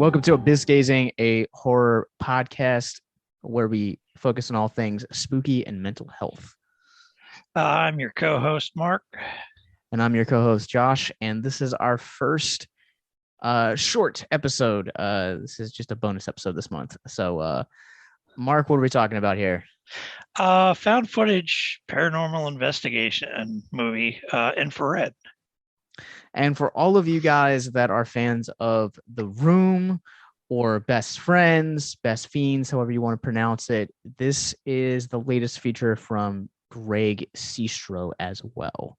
Welcome to Abyss Gazing, a horror podcast where we focus on all things spooky and mental health. I'm your co-host, Mark. And I'm your co-host, Josh. And this is our first short episode. This is just a bonus episode this month. So, Mark, what are we talking about here? Found footage paranormal investigation movie, Infrared. And for all of you guys that are fans of The Room or Best Friends, Best Fiends, however you want to pronounce it, this is the latest feature from Greg Sestero as well.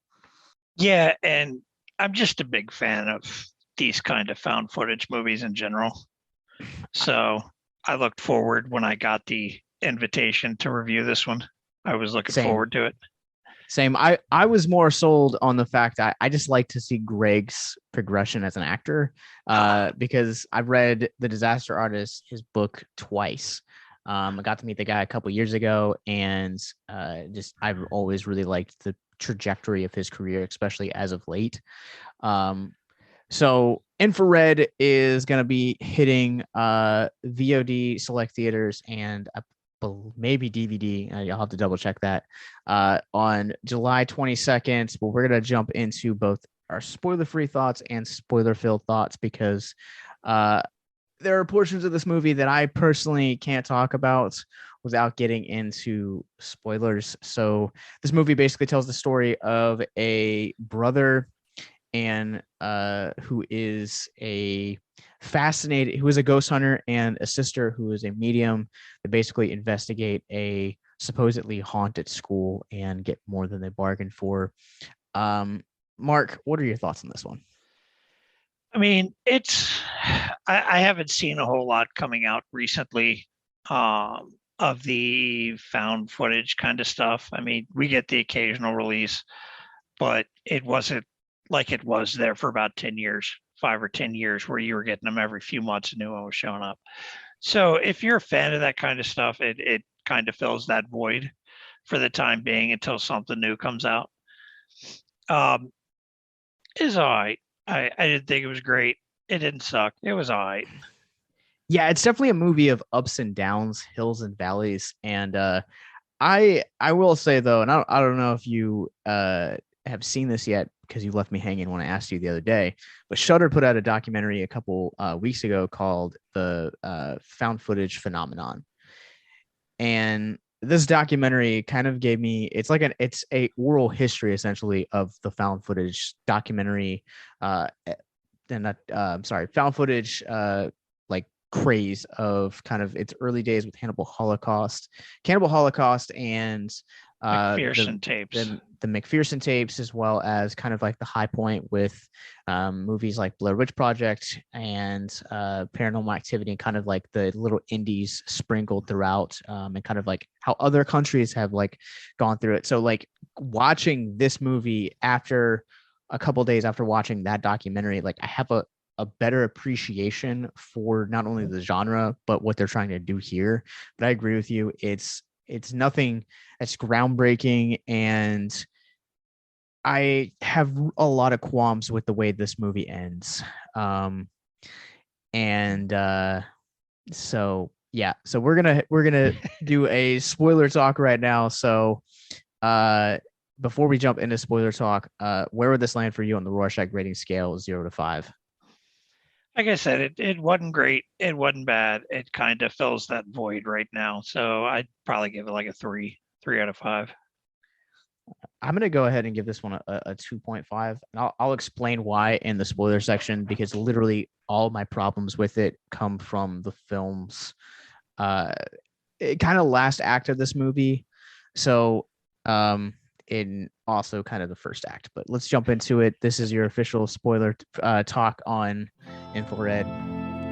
Yeah, and I'm just a big fan of these kind of found footage movies in general. So I looked forward when I got the invitation to review this one. I was looking forward to it. Same. I was more sold on the fact that I just like to see Greg's progression as an actor because I've read The Disaster Artist, his book, twice. I got to meet the guy a couple years ago, and I've always really liked the trajectory of his career, especially as of late. So Infrared is going to be hitting VOD select theaters and maybe DVD. I'll have to double check that on July 22nd. But we're going to jump into both our spoiler-free thoughts and spoiler-filled thoughts because there are portions of this movie that I personally can't talk about without getting into spoilers. So this movie basically tells the story of a brother and who is a ghost hunter, and a sister who is a medium that basically investigate a supposedly haunted school and get more than they bargained for. Mark, what are your thoughts on this one? I mean, I haven't seen a whole lot coming out recently of the found footage kind of stuff. I mean, we get the occasional release, but it wasn't like it was there for about 10 years. 5 or 10 years where you were getting them every few months, a new one was showing up. So if you're a fan of that kind of stuff, it kind of fills that void for the time being until something new comes out. Is all right. I didn't think it was great. It didn't suck. It was all right. Yeah, it's definitely a movie of ups and downs, hills and valleys. And I will say though, and I don't know if you have seen this yet because you left me hanging when I asked you the other day, but Shudder put out a documentary a couple weeks ago called The Found Footage Phenomenon. And this documentary kind of gave me, it's a oral history essentially of the found footage documentary found footage like craze of kind of its early days with Cannibal Holocaust and McPherson tapes. The McPherson tapes, as well as kind of like the high point with movies like Blair Witch Project and Paranormal Activity, and kind of like the little indies sprinkled throughout, and kind of like how other countries have like gone through it. So like watching this movie after a couple days after watching that documentary, like I have a better appreciation for not only the genre but what they're trying to do here. But I agree with you, it's nothing that's groundbreaking, and I have a lot of qualms with the way this movie ends. So we're gonna do a spoiler talk right now. So before we jump into spoiler talk, where would this land for you on the Rorschach rating scale, 0 to 5? Like I said, it wasn't great. It wasn't bad. It kind of fills that void right now. So I'd probably give it like a 3 out of 5. I'm going to go ahead and give this one a 2.5. And I'll explain why in the spoiler section, because literally all my problems with it come from the film's kind of last act of this movie. So in also kind of the first act, but let's jump into it. This is your official spoiler talk on Infrared.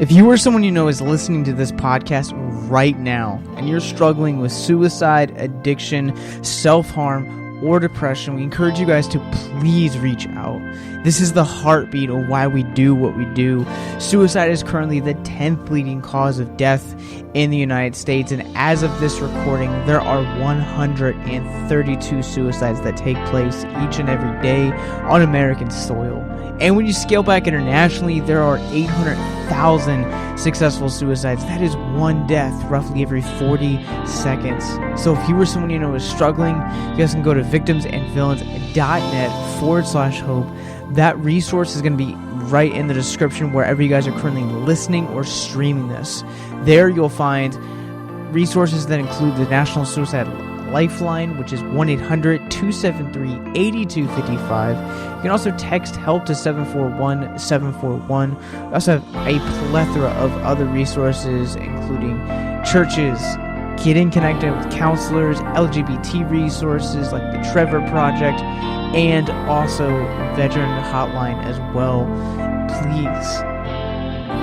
If you or someone you know is listening to this podcast right now and you're struggling with suicide, addiction, self-harm, or depression, we encourage you guys to please reach out. This is the heartbeat of why we do what we do. Suicide is currently the 10th leading cause of death in the United States, and as of this recording, there are 132 suicides that take place each and every day on American soil. And when you scale back internationally, there are 800,000 successful suicides. That is one death roughly every 40 seconds. So if you or someone you know is struggling, you guys can go to victimsandvillains.net/hope. That resource is going to be right in the description wherever you guys are currently listening or streaming this. There you'll find resources that include the National Suicide Lifeline, which is 1-800-273-8255. You can also text HELP to 741-741. We also have a plethora of other resources, including churches, getting connected with counselors, LGBT resources like the Trevor Project, and also veteran hotline as well. Please,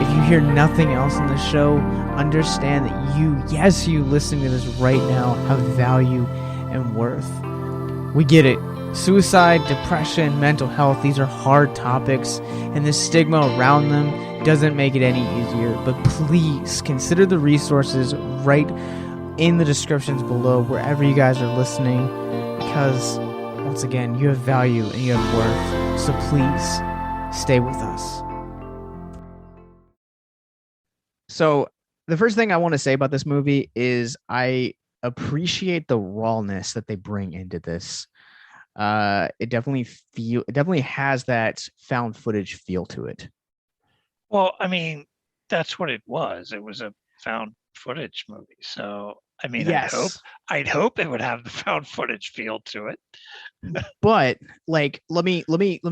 if you hear nothing else in the show, understand that you listening to this right now, have value and worth. We get it. Suicide, depression, mental health, these are hard topics, and the stigma around them doesn't make it any easier. But please consider the resources right in the descriptions below wherever you guys are listening, because once again, you have value and you have worth. So please stay with us. So the first thing I want to say about this movie is I appreciate the rawness that they bring into this. It definitely has that found footage feel to it. Well, I mean, that's what it was. It was a found footage movie. So, I mean, Yes. I'd hope it would have the found footage feel to it. But like, let me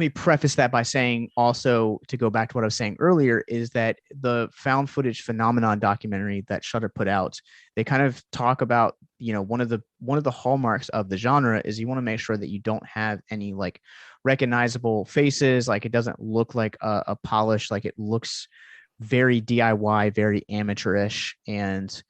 preface that by saying, also to go back to what I was saying earlier, is that the found footage phenomenon documentary that Shudder put out, they kind of talk about, one of the hallmarks of the genre is you want to make sure that you don't have any like recognizable faces, like it doesn't look like a polish, like it looks very DIY, very amateurish. And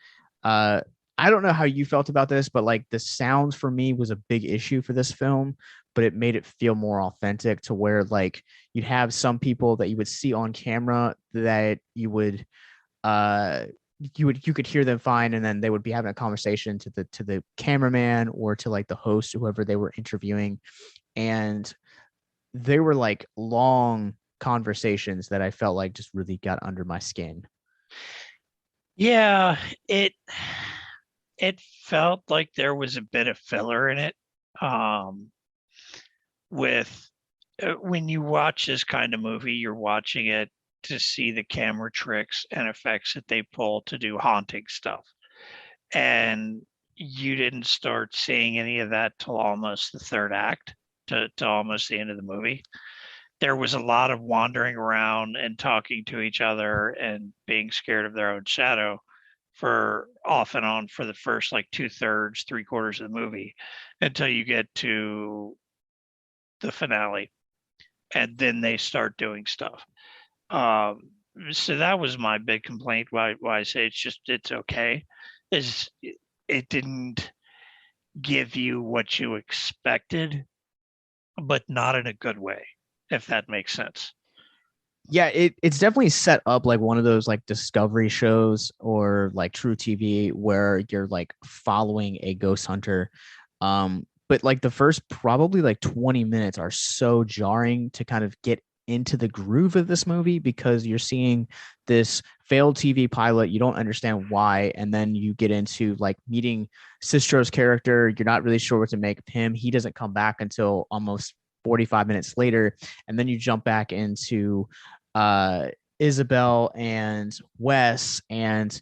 I don't know how you felt about this, but like the sounds for me was a big issue for this film, but it made it feel more authentic, to where like you'd have some people that you would see on camera that you could hear them fine, and then they would be having a conversation to the cameraman or to like the host, whoever they were interviewing, and they were like long conversations that I felt like just really got under my skin. Yeah, it felt like there was a bit of filler in it. With when you watch this kind of movie, you're watching it to see the camera tricks and effects that they pull to do haunting stuff. And you didn't start seeing any of that till almost the third act, to almost the end of the movie. There was a lot of wandering around and talking to each other and being scared of their own shadow for off and on for the first like 2/3, 3/4 of the movie, until you get to the finale. And then they start doing stuff. So that was my big complaint. Why I say it's okay, is it didn't give you what you expected, but not in a good way, if that makes sense. Yeah, it's definitely set up like one of those like discovery shows or like True TV where you're like following a ghost hunter. But like the first probably like 20 minutes are so jarring to kind of get into the groove of this movie, because you're seeing this failed TV pilot, you don't understand why, and then you get into like meeting Sistro's character, you're not really sure what to make of him. He doesn't come back until almost 45 minutes later, and then you jump back into Isabel and Wes, and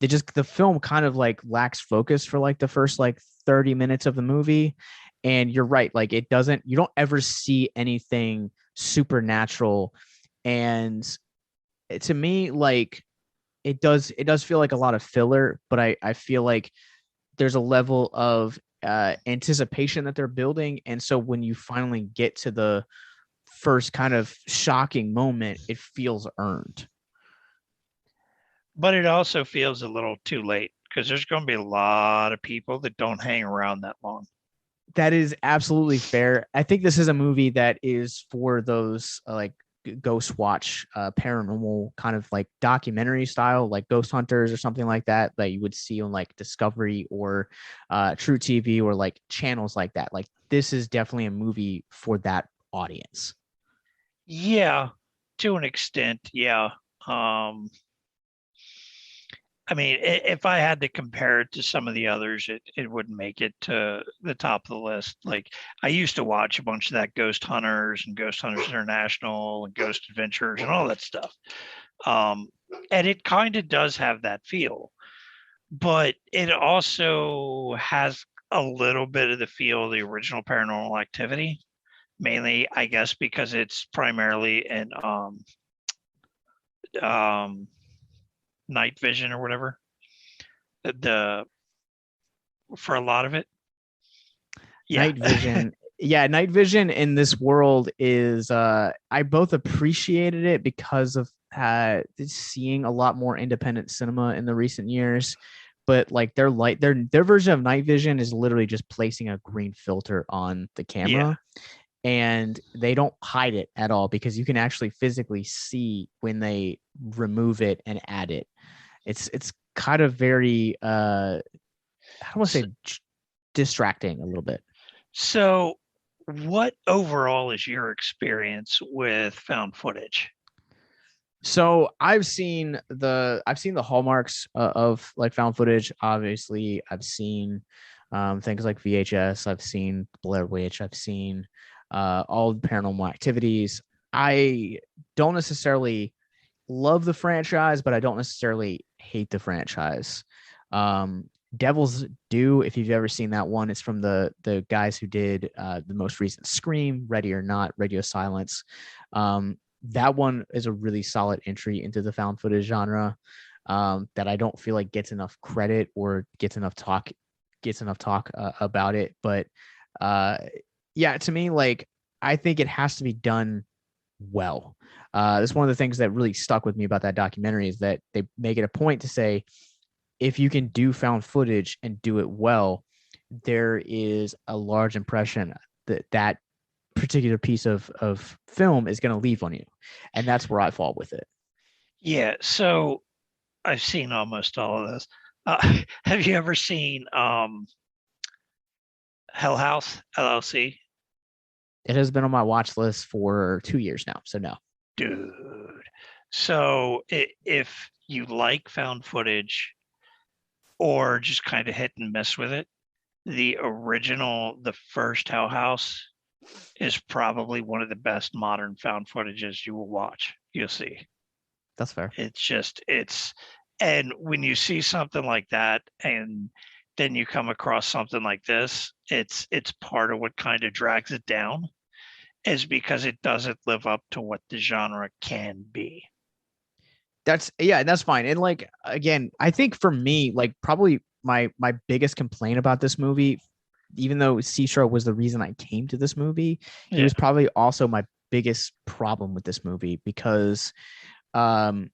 the film kind of like lacks focus for like the first like 30 minutes of the movie. And you're right, like you don't ever see anything supernatural. And to me, like it does feel like a lot of filler, but I feel like there's a level of anticipation that they're building. And so when you finally get to the first kind of shocking moment, it feels earned. But it also feels a little too late, because there's going to be a lot of people that don't hang around that long. That is absolutely fair. I think this is a movie that is for those like ghost watch, paranormal kind of like documentary style, like Ghost Hunters or something like that you would see on like Discovery or True TV or like channels like that. Like this is definitely a movie for that audience. Yeah, to an extent, yeah. I mean, if I had to compare it to some of the others, it wouldn't make it to the top of the list. Like I used to watch a bunch of that Ghost Hunters and Ghost Hunters International and Ghost Adventures and all that stuff. And it kind of does have that feel, but it also has a little bit of the feel of the original Paranormal Activity, mainly, I guess, because it's primarily in um, night vision or whatever. The for a lot of it. Yeah. Night vision. Yeah, night vision in this world is I both appreciated it because of seeing a lot more independent cinema in the recent years, but like their version of night vision is literally just placing a green filter on the camera. Yeah. And they don't hide it at all because you can actually physically see when they remove it and add it. It's kind of very I don't want to say distracting a little bit. So, what overall is your experience with found footage? So I've seen the hallmarks of like found footage. Obviously, I've seen things like VHS. I've seen Blair Witch. I've seen all the Paranormal Activities. I don't necessarily love the franchise, but I don't necessarily hate the franchise. Devil's Due, if you've ever seen that one, it's from the guys who did the most recent Scream, Ready or Not, Radio Silence. That one is a really solid entry into the found footage genre that I don't feel like gets enough credit or gets enough talk about it. But yeah, to me, like I think it has to be done well. That's one of the things that really stuck with me about that documentary is that they make it a point to say, if you can do found footage and do it well, there is a large impression that particular piece of film is going to leave on you. And that's where I fall with it. Yeah. So, I've seen almost all of this. Have you ever seen Hell House LLC? It has been on my watch list for 2 years now. So no. Dude. So, if you like found footage or just kind of hit and miss with it, the first Hell House is probably one of the best modern found footages you will watch. You'll see. That's fair. And when you see something like that and then you come across something like this, it's part of what kind of drags it down is because it doesn't live up to what the genre can be. That's fine. And like again, I think for me, like probably my biggest complaint about this movie, even though Citro was the reason I came to this movie, he was probably also my biggest problem with this movie because I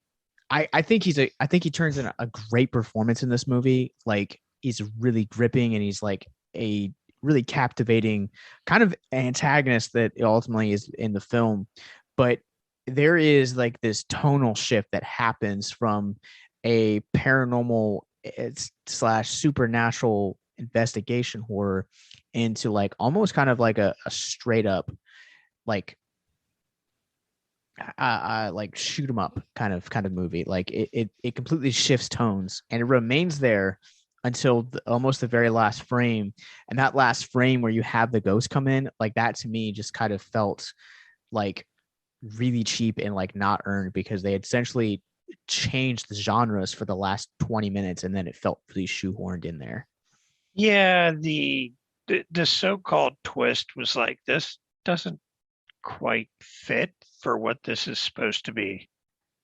think he turns in a great performance in this movie. Like he's really gripping and he's like a really captivating kind of antagonist that ultimately is in the film. But there is like this tonal shift that happens from a paranormal / supernatural investigation horror into like almost kind of like a straight up like like shoot 'em up kind of movie. Like it completely shifts tones and it remains there until almost the very last frame. And that last frame where you have the ghost come in, like that to me just kind of felt like really cheap and like not earned because they had essentially changed the genres for the last 20 minutes and then it felt really shoehorned in there. Yeah, the so-called twist was like, this doesn't quite fit for what this is supposed to be.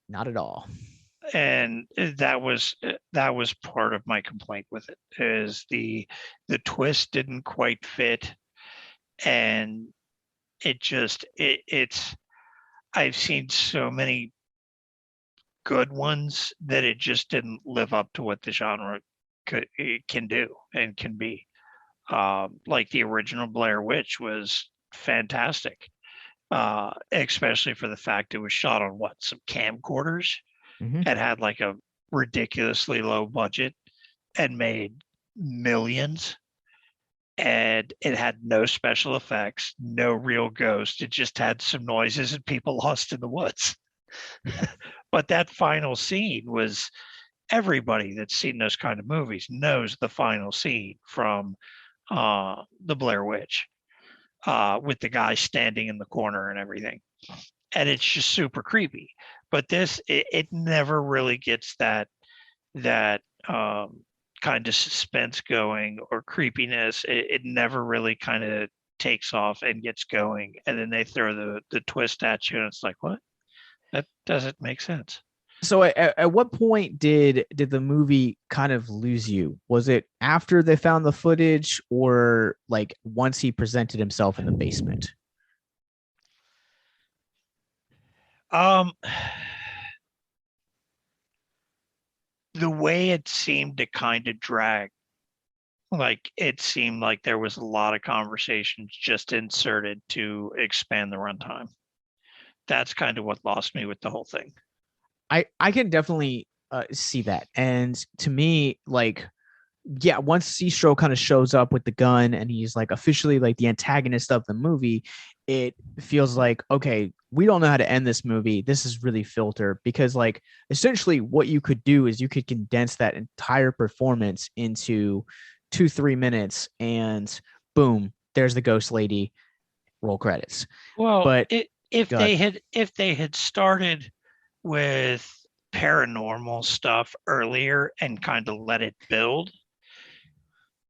Not at all. And that was part of my complaint with it is the twist didn't quite fit, and it's I've seen so many good ones that it just didn't live up to what the genre can do and can be. Like the original Blair Witch was fantastic, especially for the fact it was shot on some camcorders Mm-hmm. and had like a ridiculously low budget and made millions. And it had no special effects, no real ghost. It just had some noises and people lost in the woods. But that final scene was, everybody that's seen those kind of movies knows the final scene from the Blair Witch, with the guy standing in the corner and everything. And it's just super creepy. But it never really gets that kind of suspense going or creepiness. It never really kind of takes off and gets going. And then they throw the twist at you, and it's like, what? That doesn't make sense. So at what point did the movie kind of lose you? Was it after they found the footage, or like once he presented himself in the basement? Um, the way it seemed to kind of drag, like it seemed like there was a lot of conversations just inserted to expand the runtime. That's kind of what lost me with the whole thing. I can definitely see that. And to me, like, yeah, once Cestro kind of shows up with the gun and he's like officially like the antagonist of the movie, it feels like, okay, we don't know how to end this movie. This is really filtered, because like essentially what you could do is you could condense that entire performance into 2-3 minutes, and boom, there's the ghost lady, roll credits. Well, But if God, they had started with paranormal stuff earlier and kind of let it build,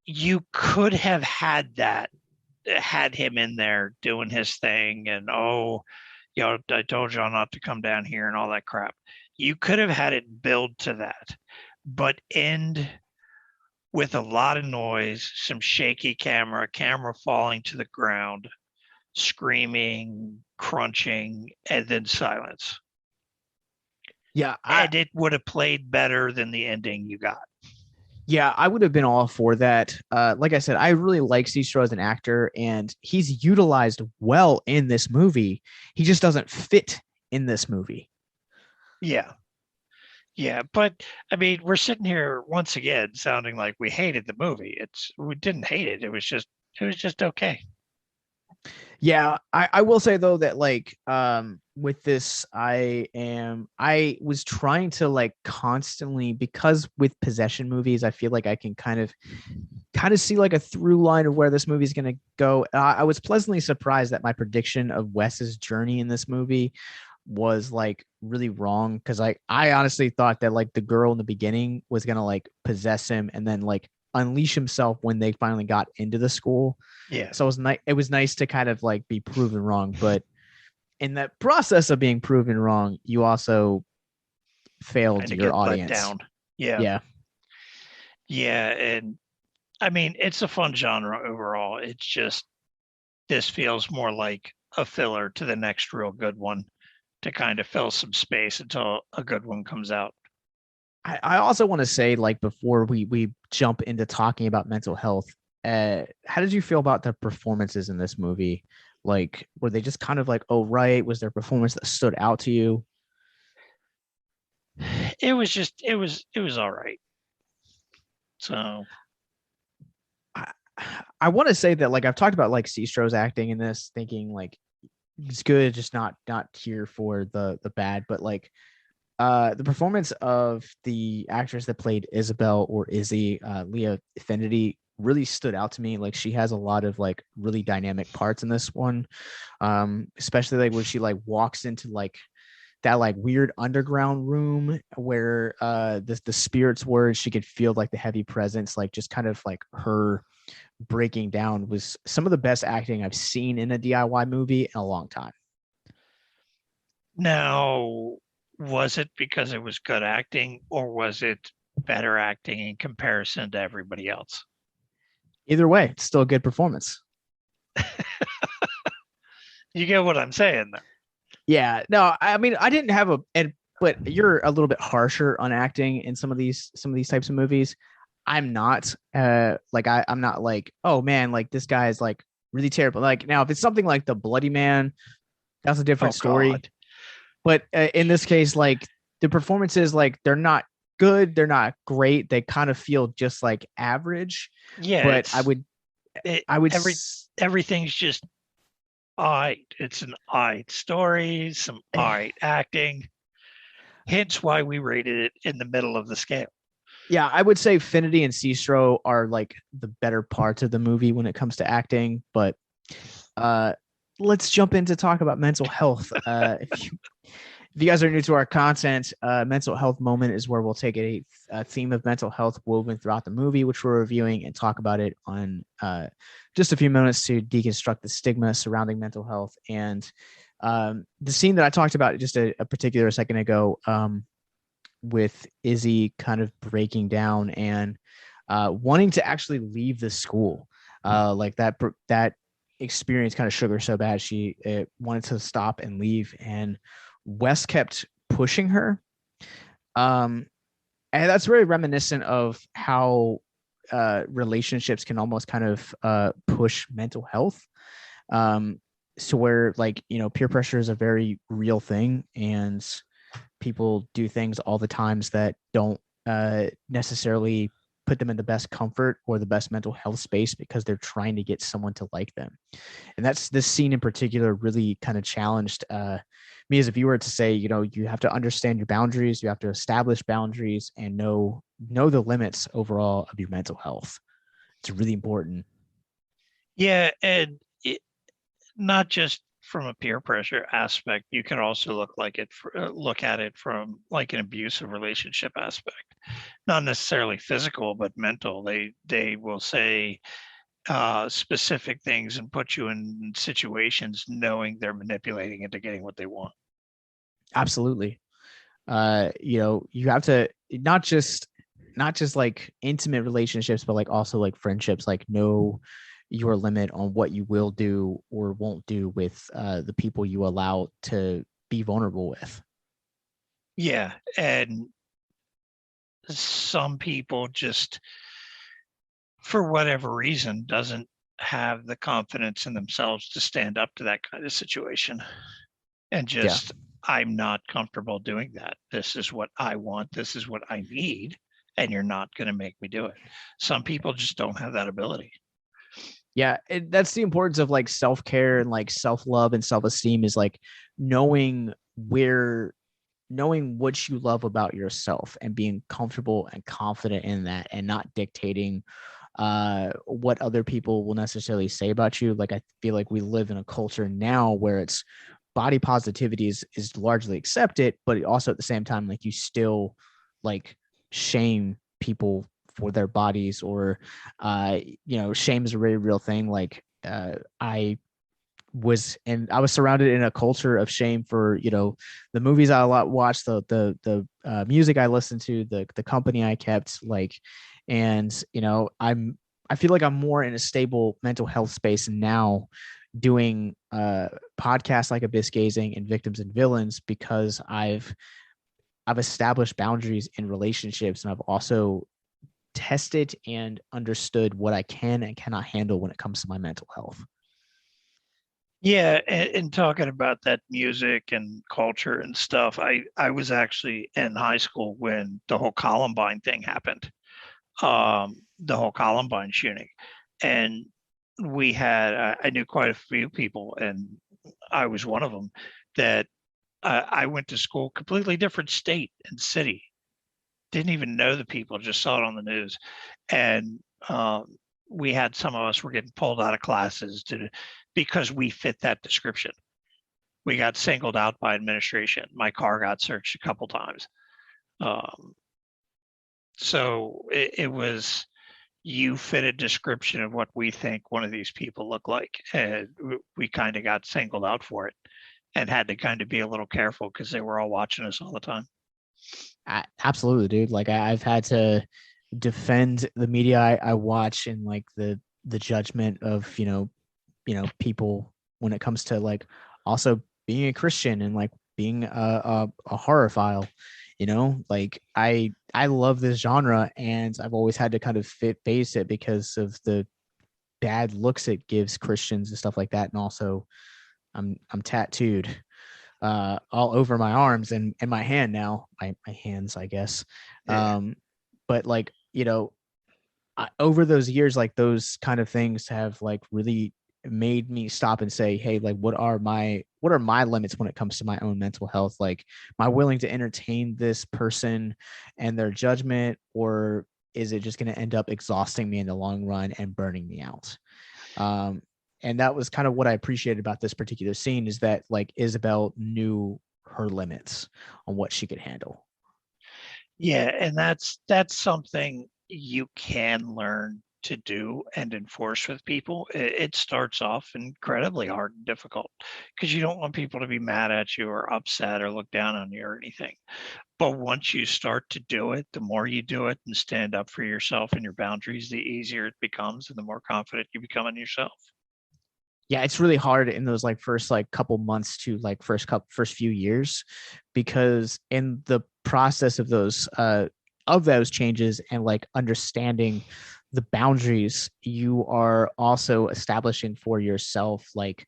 you could have had him in there doing his thing, and I told y'all not to come down here and all that crap. You could have had it build to that, but end with a lot of noise, some shaky camera falling to the ground, screaming, crunching, and then silence. yeah, And it would have played better than the ending you got. Yeah, I would have been all for that. Like I said, I really like Cestro as an actor, and he's utilized well in this movie. He just doesn't fit in this movie. Yeah. Yeah, but I mean, we're sitting here once again sounding like we hated the movie. We didn't hate it. It was just okay. Yeah, I will say though that like with this, I was trying to like constantly, because with possession movies, I feel like I can kind of see like a through line of where this movie is going to go. I was pleasantly surprised that my prediction of Wes's journey in this movie was like really wrong, because I honestly thought that like the girl in the beginning was going to like possess him and then like unleash himself when they finally got into the school. Yeah. So it was nice to kind of like be proven wrong, but in that process of being proven wrong, you also failed your audience. Let down. Yeah. Yeah. Yeah, and I mean, it's a fun genre overall. It's just, this feels more like a filler to the next real good one, to kind of fill some space until a good one comes out. I also want to say, like, before we jump into talking about mental health, how did you feel about the performances in this movie? Like, were they just kind of like, oh, right? Was there a performance that stood out to you? It was all right. So I want to say that, like, I've talked about like Cestro's acting in this, thinking like it's good, just not here for the bad, but like the performance of the actress that played Isabel, or Izzy, Leah Affinity, really stood out to me. Like, she has a lot of like really dynamic parts in this one, especially like when she like walks into like that like weird underground room where the spirits were, and she could feel like the heavy presence, like just kind of like her breaking down, was some of the best acting I've seen in a DIY movie in a long time. now, was it because it was good acting, or was it better acting in comparison to everybody else? Either way, it's still a good performance. You get what I'm saying, though. Yeah, no, I mean, I didn't have but you're a little bit harsher on acting in some of these types of movies. I'm not I'm not like, oh man, like this guy is like really terrible. Like now, if it's something like the Bloody Man, that's a Oh different story. God. But in this case, like the performances, like they're not good, they're not great. They kind of feel just like average. Yeah, But I would, everything's just all right. It's an all right story, some all right acting. Hence why we rated it in the middle of the scale. yeah, I would say Finity and Cistro are like the better parts of the movie when it comes to acting. But uh, let's jump in to talk about mental health. If you guys are new to our content, mental health moment is where we'll take a theme of mental health woven throughout the movie, which we're reviewing, and talk about it on just a few minutes to deconstruct the stigma surrounding mental health. And the scene that I talked about just a particular second ago, with Izzy kind of breaking down and wanting to actually leave the school, like that experience kind of shook her so bad she wanted to stop and leave, and Wes kept pushing her. And that's very reminiscent of how relationships can almost kind of push mental health. So where like, peer pressure is a very real thing, and people do things all the times that don't necessarily put them in the best comfort or the best mental health space because they're trying to get someone to like them. And that's this scene in particular really kind of challenged me as a viewer to say, you have to understand your boundaries, you have to establish boundaries, and know the limits overall of your mental health. It's really important. Yeah, and not just from a peer pressure aspect, you can also look at it from like an abusive relationship aspect, not necessarily physical but mental. They will say specific things and put you in situations knowing they're manipulating into getting what they want. Absolutely. You have to not just like intimate relationships, but like also like friendships, like know your limit on what you will do or won't do with the people you allow to be vulnerable with. Yeah, and some people just, for whatever reason, doesn't have the confidence in themselves to stand up to that kind of situation, and Yeah, just, I'm not comfortable doing that. This is what I want. This is what I need. And you're not going to make me do it. Some people just don't have that ability. yeah, that's the importance of like self-care and like self-love and self-esteem, is like knowing what you love about yourself and being comfortable and confident in that, and not dictating what other people will necessarily say about you. Like I feel like we live in a culture now where it's body positivity is largely accepted, but also at the same time, like you still like shame people for their bodies, or shame is a very real thing. Like I was surrounded in a culture of shame for the movies I watched, the music I listened to, the company I kept, like, and I feel like I'm more in a stable mental health space now doing podcasts like Abyss Gazing and Victims and Villains, because I've established boundaries in relationships, and I've also tested and understood what I can and cannot handle when it comes to my mental health. Yeah, and talking about that music and culture and stuff, I was actually in high school when the whole Columbine thing happened, the whole Columbine shooting, and I knew quite a few people, and I was one of them, that I went to school completely different state and city, didn't even know the people, just saw it on the news, and we had, some of us were getting pulled out of classes because we fit that description. We got singled out by administration. My car got searched a couple times. So it was, you fit a description of what we think one of these people look like, and we kind of got singled out for it, and had to kind of be a little careful because they were all watching us all the time. Absolutely, dude. Like I've had to defend the media I watch, and like the judgment of people when it comes to like also being a Christian, and like being a horror file. Like I love this genre, and I've always had to kind of face it because of the bad looks it gives Christians and stuff like that. And also I'm tattooed all over my arms and my hand now, my hands, I guess. Yeah. But like, over those years, like those kind of things have like really made me stop and say, hey, like what are my limits when it comes to my own mental health? Like, am I willing to entertain this person and their judgment, or is it just going to end up exhausting me in the long run and burning me out? And that was kind of what I appreciated about this particular scene, is that like Isabel knew her limits on what she could handle. Yeah, and that's something you can learn to do and enforce with people. It starts off incredibly hard and difficult because you don't want people to be mad at you or upset or look down on you or anything. But once you start to do it, the more you do it and stand up for yourself and your boundaries, the easier it becomes and the more confident you become in yourself. Yeah, it's really hard in those like first like couple months to like first few years, because in the process of those changes and like understanding the boundaries, you are also establishing for yourself, like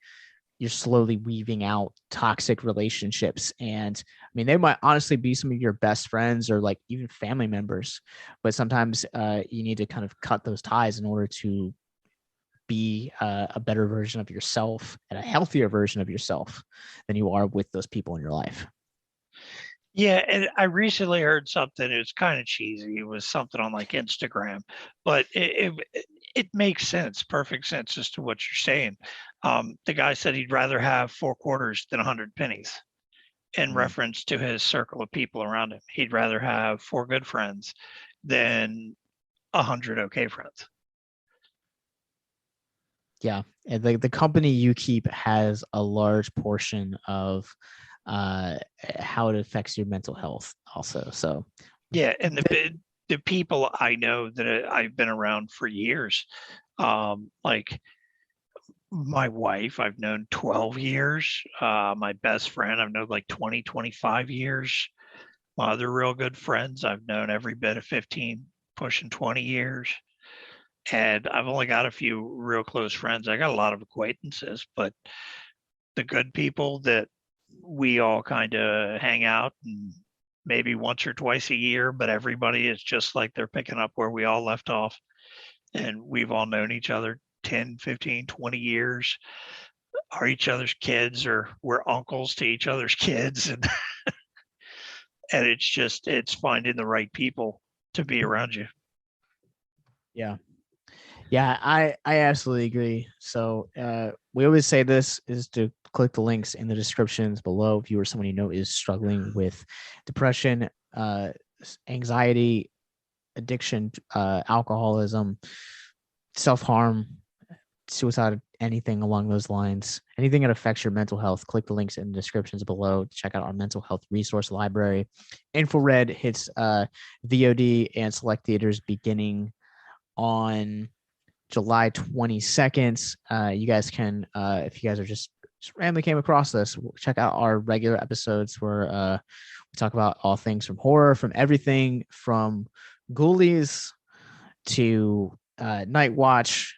you're slowly weaving out toxic relationships. And I mean, they might honestly be some of your best friends or like even family members, but sometimes you need to kind of cut those ties in order to be a better version of yourself and a healthier version of yourself than you are with those people in your life. Yeah, and I recently heard something. It was kind of cheesy. It was something on like Instagram, but it makes sense, perfect sense as to what you're saying. The guy said he'd rather have 4 quarters than 100 pennies, in reference to his circle of people around him. He'd rather have 4 good friends than 100 okay friends. Yeah, and the company you keep has a large portion of how it affects your mental health also. So Yeah, and the people I know that I've been around for years, like my wife, I've known 12 years. My best friend, I've known like 20, 25 years. My other real good friends, I've known every bit of 15, pushing 20 years. And I've only got a few real close friends. I got a lot of acquaintances, but the good people that we all kind of hang out and maybe once or twice a year, but everybody is just like they're picking up where we all left off. And we've all known each other 10, 15, 20 years, are each other's kids, or we're uncles to each other's kids. And and it's finding the right people to be around you. yeah. Yeah, I absolutely agree. So we always say this is to click the links in the descriptions below if you or someone you know is struggling with depression, anxiety, addiction, alcoholism, self-harm, suicide, anything along those lines, anything that affects your mental health. Click the links in the descriptions below to check out our mental health resource library. Infrared hits VOD and select theaters beginning on July 22nd. You guys can, if you guys are just randomly came across this, check out our regular episodes where we talk about all things from horror, from everything from Ghoulies to Night Watch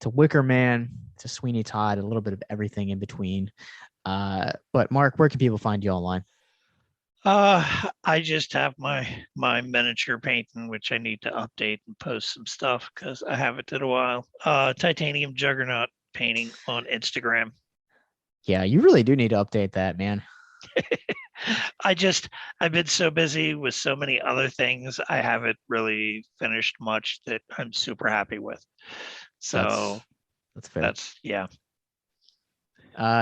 to Wicker Man to Sweeney Todd, a little bit of everything in between. But Mark, where can people find you online? I just have my miniature painting, which I need to update and post some stuff because I haven't in a while. Titanium Juggernaut painting on Instagram. Yeah, you really do need to update that, man. I've been so busy with so many other things. I haven't really finished much that I'm super happy with. So that's fair. That's yeah.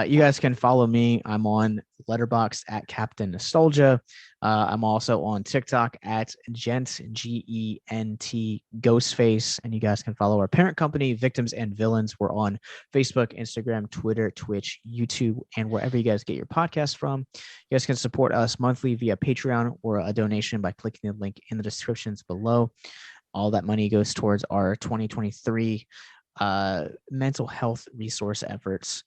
You guys can follow me. I'm on Letterboxd at Captain Nostalgia. I'm also on TikTok at Gent Gent Ghostface, and you guys can follow our parent company, Victims and Villains. We're on Facebook, Instagram, Twitter, Twitch, YouTube, and wherever you guys get your podcasts from. You guys can support us monthly via Patreon or a donation by clicking the link in the descriptions below. All that money goes towards our 2023 mental health resource efforts.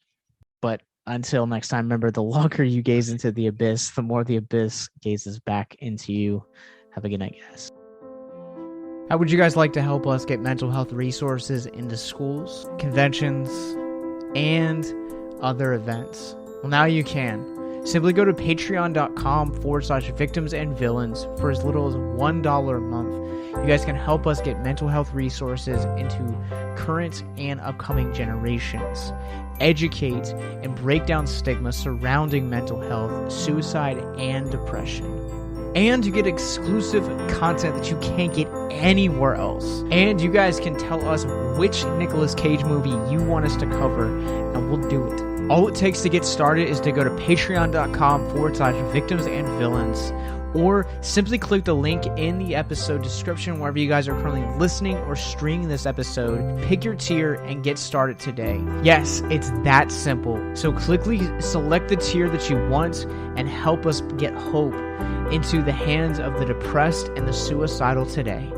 But until next time, remember, the longer you gaze into the abyss, the more the abyss gazes back into you. Have a good night, guys. How would you guys like to help us get mental health resources into schools, conventions, and other events? Well, now you can. Simply go to patreon.com/victims and villains for as little as $1 a month. You guys can help us get mental health resources into current and upcoming generations, educate and break down stigma surrounding mental health, suicide, and depression. And you get exclusive content that you can't get anywhere else. And you guys can tell us which Nicolas Cage movie you want us to cover, and we'll do it. All it takes to get started is to go to patreon.com/victims and villains, or simply click the link in the episode description wherever you guys are currently listening or streaming this episode. Pick your tier and get started today. Yes, it's that simple. So quickly select the tier that you want and help us get hope into the hands of the depressed and the suicidal today.